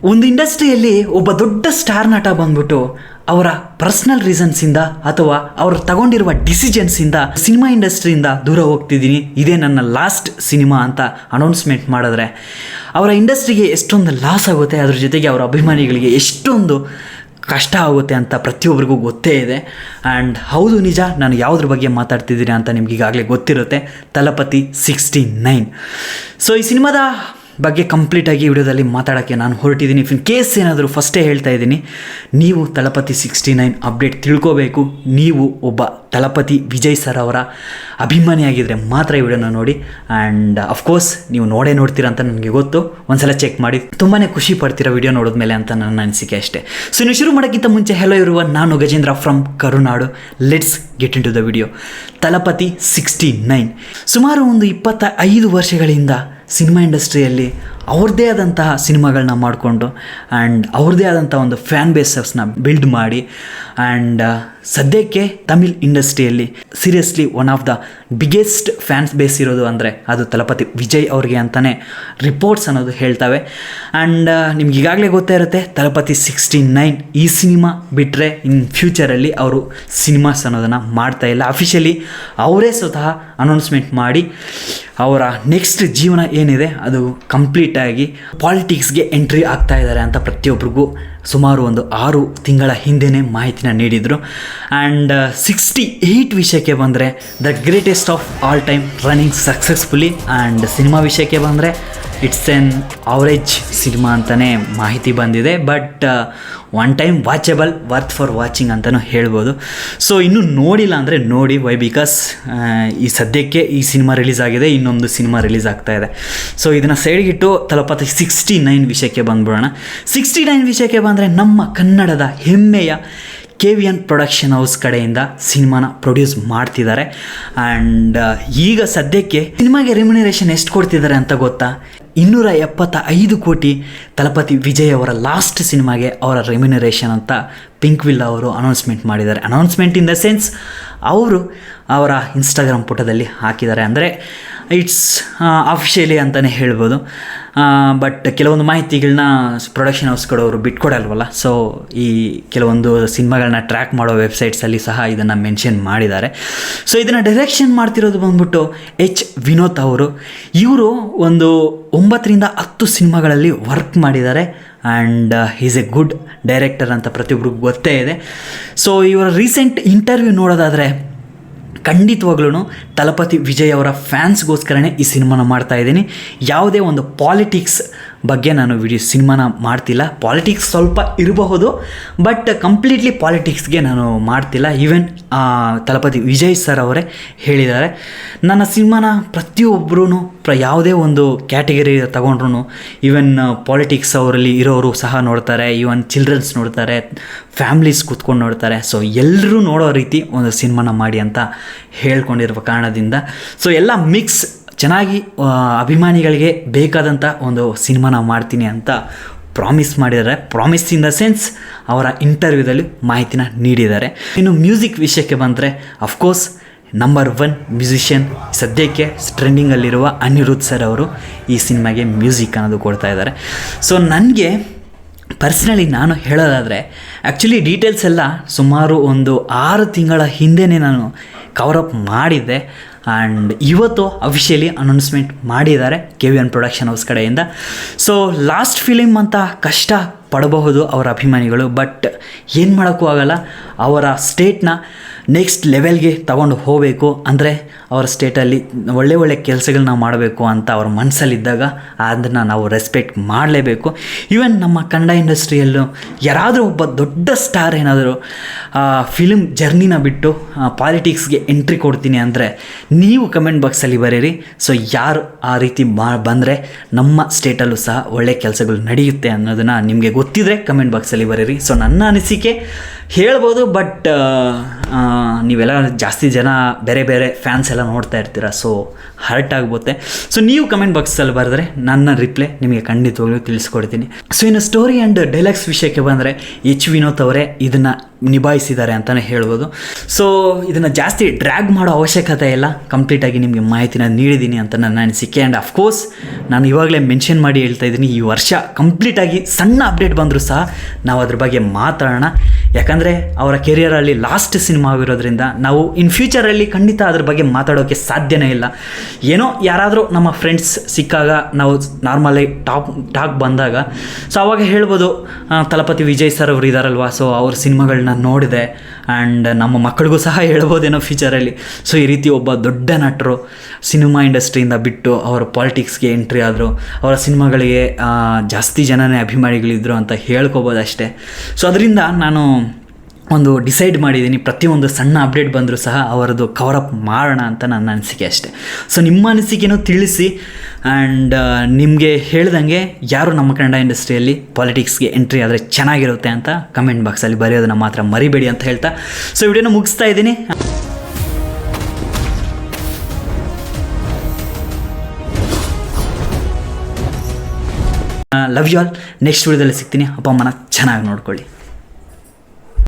ಒಂದು ಇಂಡಸ್ಟ್ರಿಯಲ್ಲಿ ಒಬ್ಬ ದೊಡ್ಡ ಸ್ಟಾರ್ ನಟ ಬಂದ್ಬಿಟ್ಟು ಅವರ ಪರ್ಸ್ನಲ್ ರೀಸನ್ಸಿಂದ ಅಥವಾ ಅವರು ತಗೊಂಡಿರುವ ಡಿಸಿಷನ್ಸಿಂದ ಸಿನಿಮಾ ಇಂಡಸ್ಟ್ರಿಯಿಂದ ದೂರ ಹೋಗ್ತಿದ್ದೀನಿ, ಇದೇ ನನ್ನ ಲಾಸ್ಟ್ ಸಿನಿಮಾ ಅಂತ ಅನೌನ್ಸ್ಮೆಂಟ್ ಮಾಡಿದ್ರೆ ಅವರ ಇಂಡಸ್ಟ್ರಿಗೆ ಎಷ್ಟೊಂದು ಲಾಸ್ ಆಗುತ್ತೆ, ಅದ್ರ ಜೊತೆಗೆ ಅವರ ಅಭಿಮಾನಿಗಳಿಗೆ ಎಷ್ಟೊಂದು ಕಷ್ಟ ಆಗುತ್ತೆ ಅಂತ ಪ್ರತಿಯೊಬ್ಬರಿಗೂ ಗೊತ್ತೇ ಇದೆ. ಆ್ಯಂಡ್ ಹೌದು, ನಿಜ, ನಾನು ಯಾವುದ್ರ ಬಗ್ಗೆ ಮಾತಾಡ್ತಿದ್ದೀನಿ ಅಂತ ನಿಮ್ಗೆ ಈಗಾಗಲೇ ಗೊತ್ತಿರುತ್ತೆ, ತಲಪತಿ 69. ಸೊ ಈ ಸಿನಿಮಾದ ಬಗ್ಗೆ ಕಂಪ್ಲೀಟಾಗಿ ವಿಡಿಯೋದಲ್ಲಿ ಮಾತಾಡೋಕ್ಕೆ ನಾನು ಹೊರಟಿದ್ದೀನಿ. ಇನ್ ಕೇಸ್ ಏನಾದರೂ ಫಸ್ಟೇ ಹೇಳ್ತಾ ಇದ್ದೀನಿ, ನೀವು ತಲಪತಿ 69 ಅಪ್ಡೇಟ್ ತಿಳ್ಕೋಬೇಕು, ನೀವು ಒಬ್ಬ ತಲಪತಿ ವಿಜಯ್ ಸರ್ ಅವರ ಅಭಿಮಾನಿಯಾಗಿದ್ದರೆ ಮಾತ್ರ ಈ ವಿಡಿಯೋನ ನೋಡಿ. ಆ್ಯಂಡ್ ಅಫ್ಕೋರ್ಸ್ ನೀವು ನೋಡ್ತೀರಾ ಅಂತ ನನಗೆ ಗೊತ್ತು, ಒಂದ್ಸಲ ಚೆಕ್ ಮಾಡಿ, ತುಂಬಾ ಖುಷಿ ಪಡ್ತೀರಾ ವಿಡಿಯೋ ನೋಡಿದ್ಮೇಲೆ ಅಂತ ನನ್ನ ಅನಿಸಿಕೆ ಅಷ್ಟೇ. ಸೊ ನೀವು ಶುರು ಮಾಡೋಕ್ಕಿಂತ ಮುಂಚೆ ಹೆಲೋ ಇರುವ ನಾನು Gajendra from Karunadu. Let's get into the video. Thalapathy 69 ಸುಮಾರು ಒಂದು 25 ವರ್ಷಗಳಿಂದ ಸಿನಿಮಾ ಇಂಡಸ್ಟ್ರಿಯಲ್ಲಿ ಅವ್ರದ್ದೇ ಆದಂತಹ ಸಿನಿಮಾಗಳನ್ನ ಮಾಡಿಕೊಂಡು ಆ್ಯಂಡ್ ಅವ್ರದ್ದೇ ಆದಂಥ ಒಂದು ಫ್ಯಾನ್ ಬೇಸಸ್ನ ಬಿಲ್ಡ್ ಮಾಡಿ ಆ್ಯಂಡ್ ಸದ್ಯಕ್ಕೆ ತಮಿಳ್ ಇಂಡಸ್ಟ್ರಿಯಲ್ಲಿ seriously one of the biggest fans base ಇರೋದು ಅಂದರೆ ಅದು ತಲಪತಿ ವಿಜಯ್ ಅವ್ರಿಗೆ ಅಂತಲೇ ರಿಪೋರ್ಟ್ಸ್ ಅನ್ನೋದು ಹೇಳ್ತವೆ. ಆ್ಯಂಡ್ ನಿಮ್ಗೆ ಈಗಾಗಲೇ ಗೊತ್ತೇ ಇರುತ್ತೆ, ತಲಪತಿ 69 ಈ ಸಿನಿಮಾ ಬಿಟ್ಟರೆ ಇನ್ ಫ್ಯೂಚರಲ್ಲಿ ಅವರು ಸಿನಿಮಾಸ್ ಅನ್ನೋದನ್ನು ಮಾಡ್ತಾಯಿಲ್ಲ. ಅಫಿಷಿಯಲಿ ಅವರೇ ಸ್ವತಃ ಅನೌನ್ಸ್ಮೆಂಟ್ ಮಾಡಿ ಅವರ ನೆಕ್ಸ್ಟ್ ಜೀವನ ಏನಿದೆ ಅದು ಕಂಪ್ಲೀಟಾಗಿ ಪಾಲಿಟಿಕ್ಸ್ಗೆ ಎಂಟ್ರಿ ಆಗ್ತಾ ಇದ್ದಾರೆ ಅಂತ ಪ್ರತಿಯೊಬ್ಬರಿಗೂ ಸುಮಾರು ಒಂದು 6 ತಿಂಗಳ ಹಿಂದೆಯೇ ಮಾಹಿತಿನ ನೀಡಿದರು. ಆ್ಯಂಡ್ 68 ವಿಷಯಕ್ಕೆ ಬಂದರೆ the greatest of all time running successfully. And cinema ವಿಷಯಕ್ಕೆ ಬಂದರೆ ಇಟ್ಸ್ ಎನ್ ಅವರೇಜ್ ಸಿನಿಮಾ ಅಂತಲೇ ಮಾಹಿತಿ ಬಂದಿದೆ, but one time watchable, worth for watching ಅಂತಲೂ ಹೇಳ್ಬೋದು. ಸೊ ಇನ್ನೂ ನೋಡಿಲ್ಲ ಅಂದರೆ ನೋಡಿ, ವೈ ಬಿಕಾಸ್ ಈ ಸದ್ಯಕ್ಕೆ ಈ ಸಿನಿಮಾ ರಿಲೀಸ್ ಆಗಿದೆ, ಇನ್ನೊಂದು ಸಿನಿಮಾ ರಿಲೀಸ್ ಆಗ್ತಾ ಇದೆ. ಸೊ ಇದನ್ನು ಸೈಡ್ಗಿಟ್ಟು ತಲಪತಿ 69 ವಿಷಯಕ್ಕೆ ಬಂದ್ಬಿಡೋಣ. 69 ವಿಷಯಕ್ಕೆ ಬಂದರೆ ನಮ್ಮ ಕನ್ನಡದ ಹೆಮ್ಮೆಯ KVN ಪ್ರೊಡಕ್ಷನ್ ಹೌಸ್ ಕಡೆಯಿಂದ ಸಿನಿಮಾನ ಪ್ರೊಡ್ಯೂಸ್ ಮಾಡ್ತಿದ್ದಾರೆ. ಆ್ಯಂಡ್ ಈಗ ಸದ್ಯಕ್ಕೆ ಸಿನಿಮಾಗೆ ರೆಮ್ಯುನರೇಷನ್ ಎಷ್ಟು ಕೊಡ್ತಿದ್ದಾರೆ ಅಂತ ಗೊತ್ತಾ? 275 ಕೋಟಿ ತಲಪತಿ ವಿಜಯ್ ಅವರ ಲಾಸ್ಟ್ ಸಿನಿಮಾಗೆ ಅವರ ರೆಮ್ಯುನರೇಷನ್ ಅಂತ ಪಿಂಕ್ವಿಲ್ ಅವರು ಅನೌನ್ಸ್ಮೆಂಟ್ ಮಾಡಿದ್ದಾರೆ. ಅನೌನ್ಸ್ಮೆಂಟ್ ಇನ್ ದ ಸೆನ್ಸ್ ಅವರು ಅವರ ಇನ್ಸ್ಟಾಗ್ರಾಮ್ ಪುಟದಲ್ಲಿ ಹಾಕಿದ್ದಾರೆ, ಅಂದರೆ ಇಟ್ಸ್ ಅಫಿಷಿಯಲಿ ಅಂತಲೇ ಹೇಳ್ಬೋದು. ಬಟ್ ಕೆಲವೊಂದು ಮಾಹಿತಿಗಳನ್ನ ಪ್ರೊಡಕ್ಷನ್ ಹೌಸ್ ಕಡೆಯವರು ಬಿಟ್ಕೊಡಲ್ವಲ್ಲ, ಸೊ ಈ ಕೆಲವೊಂದು ಸಿನಿಮಾಗಳನ್ನ ಟ್ರ್ಯಾಕ್ ಮಾಡೋ ವೆಬ್ಸೈಟ್ಸಲ್ಲಿ ಸಹ ಇದನ್ನು ಮೆನ್ಷನ್ ಮಾಡಿದ್ದಾರೆ. ಸೊ ಇದನ್ನು ಡೈರೆಕ್ಷನ್ ಮಾಡ್ತಿರೋದು ಬಂದ್ಬಿಟ್ಟು H. ವಿನೋದ್ ಅವರು. ಇವರು ಒಂದು 9ರಿಂದ 10 ಸಿನಿಮಾಗಳಲ್ಲಿ ವರ್ಕ್ ಮಾಡಿದ್ದಾರೆ and is A good director ಅಂತ ಪ್ರತಿಯೊಬ್ಬರಿಗೂ ಗೊತ್ತೇ ಇದೆ. ಸೊ ಇವರ ರೀಸೆಂಟ್ ಇಂಟರ್ವ್ಯೂ ನೋಡೋದಾದರೆ ಖಂಡಿತವಾಗ್ಲೂ ತಲಪತಿ ವಿಜಯ್ ಅವರ ಫ್ಯಾನ್ಸ್ಗೋಸ್ಕರನೇ ಈ ಸಿನಿಮಾನ ಮಾಡ್ತಾಯಿದ್ದೀನಿ. ಯಾವುದೇ ಒಂದು ಪಾಲಿಟಿಕ್ಸ್ ಬಗ್ಗೆ ನಾನು ಸಿನಿಮಾನ ಮಾಡ್ತಿಲ್ಲ. ಪಾಲಿಟಿಕ್ಸ್ ಸ್ವಲ್ಪ ಇರಬಹುದು, ಬಟ್ ಕಂಪ್ಲೀಟ್ಲಿ ಪಾಲಿಟಿಕ್ಸ್ಗೆ ನಾನು ಮಾಡ್ತಿಲ್ಲ. ಈವನ್ ತಲಪತಿ ವಿಜಯ್ ಸರ್ ಅವರೇ ಹೇಳಿದ್ದಾರೆ, ನನ್ನ ಸಿನಿಮಾನ ಪ್ರತಿಯೊಬ್ಬರೂ ಯಾವುದೇ ಒಂದು ಕ್ಯಾಟಗರಿ ತಗೊಂಡ್ರು, ಈವನ್ ಪಾಲಿಟಿಕ್ಸ್ ಅವರಲ್ಲಿ ಇರೋರು ಸಹ ನೋಡ್ತಾರೆ, ಈವನ್ ಚಿಲ್ಡ್ರನ್ಸ್ ನೋಡ್ತಾರೆ, ಫ್ಯಾಮ್ಲೀಸ್ ಕೂತ್ಕೊಂಡು ನೋಡ್ತಾರೆ. ಸೊ ಎಲ್ಲರೂ ನೋಡೋ ರೀತಿ ಒಂದು ಸಿನಿಮಾನ ಮಾಡಿ ಅಂತ ಹೇಳ್ಕೊಂಡಿರುವ ಕಾರಣದಿಂದ ಸೊ ಎಲ್ಲ ಮಿಕ್ಸ್ ಚೆನ್ನಾಗಿ ಅಭಿಮಾನಿಗಳಿಗೆ ಬೇಕಾದಂಥ ಒಂದು ಸಿನಿಮಾನ ಮಾಡ್ತೀನಿ ಅಂತ ಪ್ರಾಮಿಸ್ ಮಾಡಿದ್ದಾರೆ. ಪ್ರಾಮಿಸ್ ಇನ್ ದ ಸೆನ್ಸ್ ಅವರ ಇಂಟರ್ವ್ಯೂದಲ್ಲಿ ಮಾಹಿತಿನ ನೀಡಿದ್ದಾರೆ. ಇನ್ನು ಮ್ಯೂಸಿಕ್ ವಿಷಯಕ್ಕೆ ಬಂದರೆ ಅಫ್ಕೋರ್ಸ್ ನಂಬರ್ 1 ಮ್ಯೂಸಿಷಿಯನ್ ಸದ್ಯಕ್ಕೆ ಟ್ರೆಂಡಿಂಗಲ್ಲಿರುವ ಅನಿರುದ್ಧ್ ಸರ್ ಅವರು ಈ ಸಿನಿಮಾಗೆ ಮ್ಯೂಸಿಕ್ ಅನ್ನೋದು ಕೊಡ್ತಾ ಇದ್ದಾರೆ. ಸೊ ನನಗೆ ಪರ್ಸ್ನಲಿ ನಾನು ಹೇಳೋದಾದರೆ ಆ್ಯಕ್ಚುಲಿ ಡೀಟೇಲ್ಸ್ ಎಲ್ಲ ಸುಮಾರು ಒಂದು 6 ತಿಂಗಳ ಹಿಂದೆಯೇ ನಾನು ಕವರಪ್ ಮಾಡಿದ್ದೆ. ಆ್ಯಂಡ್ ಇವತ್ತು ಅಫಿಷಿಯಲಿ ಅನೌನ್ಸ್ಮೆಂಟ್ ಮಾಡಿದ್ದಾರೆ KVN ಪ್ರೊಡಕ್ಷನ್ ಹೌಸ್ ಕಡೆಯಿಂದ. ಸೊ ಲಾಸ್ಟ್ ಫಿಲಿಮ್ ಅಂತ ಕಷ್ಟ ಪಡಬಹುದು ಅವರ ಅಭಿಮಾನಿಗಳು, ಬಟ್ ಏನು ಮಾಡೋಕ್ಕೂ ಆಗಲ್ಲ. ಅವರ ಸ್ಟೇಟ್ನ ನೆಕ್ಸ್ಟ್ ಲೆವೆಲ್ಗೆ ತಗೊಂಡು ಹೋಗಬೇಕು ಅಂದರೆ ಅವರ ಸ್ಟೇಟಲ್ಲಿ ಒಳ್ಳೆ ಕೆಲಸಗಳನ್ನ ಮಾಡಬೇಕು ಅಂತ ಅವ್ರ ಮನಸ್ಸಲ್ಲಿದ್ದಾಗ ಅದನ್ನು ನಾವು ರೆಸ್ಪೆಕ್ಟ್ ಮಾಡಲೇಬೇಕು. ಈವನ್ ನಮ್ಮ ಕನ್ನಡ ಇಂಡಸ್ಟ್ರಿಯಲ್ಲೂ ಯಾರಾದರೂ ಒಬ್ಬ ದೊಡ್ಡ ಸ್ಟಾರ್ ಏನಾದರೂ ಫಿಲ್ಮ್ ಜರ್ನಿನ ಬಿಟ್ಟು ಪಾಲಿಟಿಕ್ಸ್ಗೆ ಎಂಟ್ರಿ ಕೊಡ್ತೀನಿ ಅಂದರೆ ನೀವು ಕಮೆಂಟ್ ಬಾಕ್ಸಲ್ಲಿ ಬರೀರಿ. ಸೊ ಯಾರು ಆ ರೀತಿ ಬಂದರೆ ನಮ್ಮ ಸ್ಟೇಟಲ್ಲೂ ಸಹ ಒಳ್ಳೆ ಕೆಲಸಗಳು ನಡೆಯುತ್ತೆ ಅನ್ನೋದನ್ನು ನಿಮಗೆ ಗೊತ್ತಿದ್ರೆ ಕಮೆಂಟ್ ಬಾಕ್ಸಲ್ಲಿ ಬರೀರಿ. ಸೊ ನನ್ನ ಅನಿಸಿಕೆ ಹೇಳ್ಬೋದು, ಬಟ್ ನೀವೆಲ್ಲ ಜಾಸ್ತಿ ಜನ ಬೇರೆ ಫ್ಯಾನ್ಸ್ ಎಲ್ಲ ನೋಡ್ತಾ ಇರ್ತೀರ, ಸೊ ಹರ್ಟ್ ಆಗುತ್ತೆ. ಸೊ ನೀವು ಕಮೆಂಟ್ ಬಾಕ್ಸಲ್ಲಿ ಬರೆದ್ರೆ ನನ್ನ ರಿಪ್ಲೈ ನಿಮಗೆ ಖಂಡಿತವಾಗ್ಲೂ ತಿಳಿಸ್ಕೊಡ್ತೀನಿ. ಸೊ ಇನ್ನು ಸ್ಟೋರಿ ಆ್ಯಂಡ್ ಡೈಲಾಗ್ಸ್ ವಿಷಯಕ್ಕೆ ಬಂದರೆ H. ವಿನೋದ್ ಅವರೇ ಇದನ್ನು ನಿಭಾಯಿಸಿದ್ದಾರೆ ಅಂತಲೇ ಹೇಳ್ಬೋದು. ಸೊ ಇದನ್ನು ಜಾಸ್ತಿ ಡ್ರ್ಯಾಗ್ ಮಾಡೋ ಅವಶ್ಯಕತೆ ಇಲ್ಲ, ಕಂಪ್ಲೀಟಾಗಿ ನಿಮಗೆ ಮಾಹಿತಿನ ನೀಡಿದ್ದೀನಿ ಅಂತ ನನ್ನ ಅನಿಸಿಕೆ. ಆ್ಯಂಡ್ ಅಫ್ಕೋರ್ಸ್ ನಾನು ಇವಾಗಲೇ ಮೆನ್ಷನ್ ಮಾಡಿ ಹೇಳ್ತಾ ಇದ್ದೀನಿ, ಈ ವರ್ಷ ಕಂಪ್ಲೀಟಾಗಿ ಸಣ್ಣ ಅಪ್ಡೇಟ್ ಬಂದರೂ ಸಹ ನಾವು ಅದ್ರ ಬಗ್ಗೆ ಮಾತಾಡೋಣ. ಯಾಕಂದರೆ ಅವರ ಕೆರಿಯರಲ್ಲಿ ಲಾಸ್ಟ್ ಸಿನಿಮಾ ಆಗಿರೋದ್ರಿಂದ ನಾವು ಇನ್ ಫ್ಯೂಚರಲ್ಲಿ ಖಂಡಿತ ಅದ್ರ ಬಗ್ಗೆ ಮಾತಾಡೋಕ್ಕೆ ಸಾಧ್ಯನೇ ಇಲ್ಲ. ಏನೋ ಯಾರಾದರೂ ನಮ್ಮ ಫ್ರೆಂಡ್ಸ್ ಸಿಕ್ಕಾಗ ನಾವು ನಾರ್ಮಲಾಗಿ ಟಾಕ್ ಬಂದಾಗ ಸೊ ಅವಾಗ ಹೇಳ್ಬೋದು ತಲಪತಿ ವಿಜಯ್ ಸರ್ ಅವರು ಇದ್ದಾರಲ್ವ, ಸೊ ಅವ್ರ ಸಿನಿಮಾಗಳನ್ನ ನೋಡಿದೆ. ಆ್ಯಂಡ್ ನಮ್ಮ ಮಕ್ಕಳಿಗೂ ಸಹ ಹೇಳ್ಬೋದೇನೋ ಫ್ಯೂಚರಲ್ಲಿ. ಸೊ ಈ ರೀತಿ ಒಬ್ಬ ದೊಡ್ಡ ನಟರು ಸಿನಿಮಾ ಇಂಡಸ್ಟ್ರಿಯಿಂದ ಬಿಟ್ಟು ಅವರು ಪಾಲಿಟಿಕ್ಸ್ಗೆ ಎಂಟ್ರಿ ಆದರು, ಅವರ ಸಿನಿಮಾಗಳಿಗೆ ಜಾಸ್ತಿ ಜನನೇ ಅಭಿಮಾನಿಗಳಿದ್ರು ಅಂತ ಹೇಳ್ಕೊಬೋದು ಅಷ್ಟೇ. ಸೊ ಅದರಿಂದ ನಾನು ಒಂದು ಡಿಸೈಡ್ ಮಾಡಿದ್ದೀನಿ, ಪ್ರತಿಯೊಂದು ಸಣ್ಣ ಅಪ್ಡೇಟ್ ಬಂದರೂ ಸಹ ಅವರದ್ದು ಕವರಪ್ ಮಾಡೋಣ ಅಂತ ನನ್ನ ಅನಿಸಿಕೆ ಅಷ್ಟೇ. ಸೊ ನಿಮ್ಮ ಅನಿಸಿಕೆನೂ ತಿಳಿಸಿ. ಆ್ಯಂಡ್ ನಿಮಗೆ ಹೇಳ್ದಂಗೆ ಯಾರು ನಮ್ಮ ಕನ್ನಡ ಇಂಡಸ್ಟ್ರಿಯಲ್ಲಿ ಪಾಲಿಟಿಕ್ಸ್ಗೆ ಎಂಟ್ರಿ ಆದರೆ ಚೆನ್ನಾಗಿರುತ್ತೆ ಅಂತ ಕಮೆಂಟ್ ಬಾಕ್ಸಲ್ಲಿ ಬರೆಯೋದನ್ನು ಮಾತ್ರ ಮರಿಬೇಡಿ ಅಂತ ಹೇಳ್ತಾ ಸೊ ವಿಡಿಯೋನ ಮುಗಿಸ್ತಾ ಇದ್ದೀನಿ. Love you all. ನೆಕ್ಸ್ಟ್ ವಿಡಿಯೋದಲ್ಲಿ ಸಿಗ್ತೀನಿ. ಅಪ್ಪ ಅಮ್ಮನ ಚೆನ್ನಾಗಿ ನೋಡ್ಕೊಳ್ಳಿ.